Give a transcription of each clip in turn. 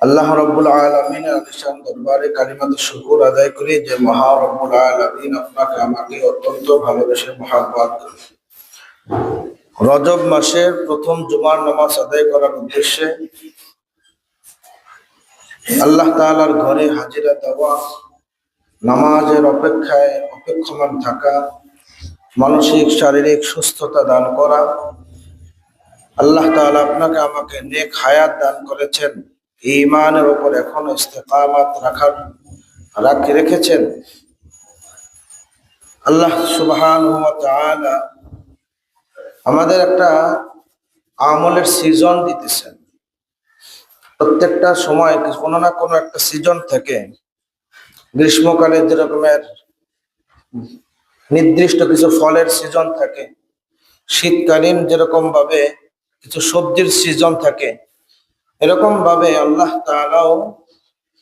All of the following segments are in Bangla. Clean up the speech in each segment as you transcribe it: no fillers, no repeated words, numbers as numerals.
আল্লাহ রাব্বুল আলামিনের আলিশান দরবারে কালিমাত শুকর আদায় করি যে মহা রব্বুল আলামিন আপনাকে আমাকে অত্যন্ত ভালোবেসে মহাব্বত করে। রজব মাসের প্রথম জুমার নামাজ আদায় করার উদ্দেশ্যে আল্লাহ তাআলার ঘরে হাজিরা দেওয়া, নামাজের অপেক্ষায় অপেক্ষমান থাকা, মানসিক শারীরিক সুস্থতা দান করা, আল্লাহ তাআলা আপনাকে আমাকে নেক হায়াত দান করেছেন, ঈমানের উপর এখনো ইস্তেকামাত রেখেছেন। আল্লাহ সুবহানাহু ওয়া তাআলা আমাদের একটা আমলের সিজন দিতেছেন। প্রত্যেকটা সময় কোনো না কোনো একটা সিজন থাকে। গ্রীষ্মকালে যেরকমের নির্দিষ্ট কিছু ফলের সিজন থাকে, শীতকালীন যেরকম ভাবে কিছু সবজির সিজন থাকে, এরকম ভাবে আল্লাহ তাআলাও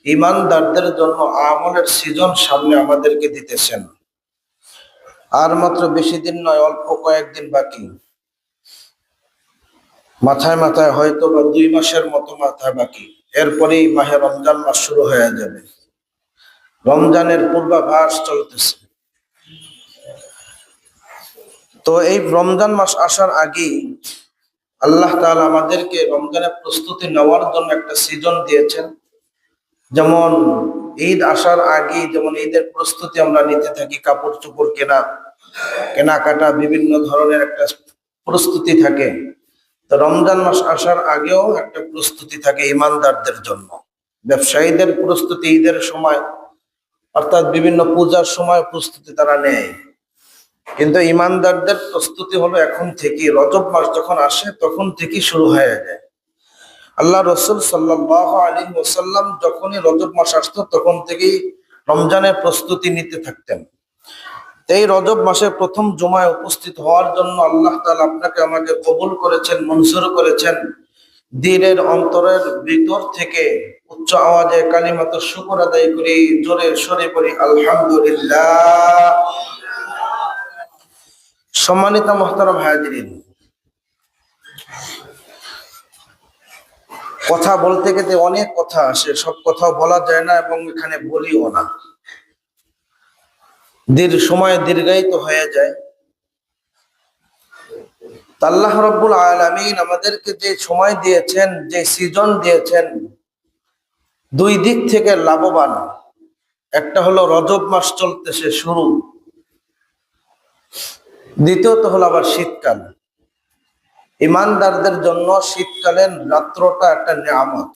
ঈমানদারদের জন্য আমলের সিজন সামনে আমাদেরকে দিতেছেন। আর মাত্র বেশি দিন নয়, অল্প কয়েকদিন বাকি। মাথায় মাথায় হয়তো বা 2 মাসের মতো মাথায় বাকি, এরপরেই মাহে রমজান মাস শুরু হয়ে যাবে। রমজানের পূর্বাভাস চলতেছে। তো এই রমজান মাস আসার আগেই আল্লাহ তাআলা আমাদেরকে রমজানের প্রস্তুতি নেওয়ার জন্য একটা সিজন দিয়েছেন। যেমন ঈদ আসার আগে যেমন ঈদের প্রস্তুতি আমরা নিতে থাকি, কাপড় চোপড় কেনাকাটা, বিভিন্ন ধরনের একটা প্রস্তুতি থাকে। তো রমজান মাস আসার আগেও একটা প্রস্তুতি থাকে ঈমানদারদের জন্য। ব্যবসায়ীদের প্রস্তুতি ঈদের সময়, অর্থাৎ বিভিন্ন পূজার সময় প্রস্তুতি তারা নেয়, কিন্তু ঈমানদারদের প্রস্তুতি হলো এখন থেকে। রজব মাস যখন আসে তখন থেকে শুরু হয়ে যায়। আল্লাহ রসুল সাল্লাল্লাহু আলাইহি ওয়াসাল্লাম যখনই রজব মাস আসতো তখন থেকেই রমজানের প্রস্তুতি নিতে থাকতেন। এই রজব মাসের প্রথম জুমায় উপস্থিত হওয়ার জন্য আল্লাহ তাআলা আপনাকে আমাকে কবুল করেছেন, মনজুর করেছেন। দিলের অন্তরের ভিতর থেকে উচ্চ আওয়াজে কালিমাত শুকর আদায় করি, জোরে সরে পড়ি আলহামদুলিল্লাহ। সম্মানিত মুহতারাম হাজিরিন, কথা বলতে গেলে অনেক কথা আসে, সব কথা বলা যায় না এবং এখানে বলিও না। সময় দীর্ঘায়িত হয়ে যায়। আল্লাহ রাব্বুল আলামিন আমাদেরকে যে সময় দিয়েছেন, যে সিজন দিয়েছেন, 2 দিক থেকে লাভবান। একটা হলো রজব মাস চলতেছে শুরু, দ্বিতীয়ত হলো আবার শীতকাল। ঈমানদারদের জন্য শীতকালীন রাত্রটা একটা নিয়ামত।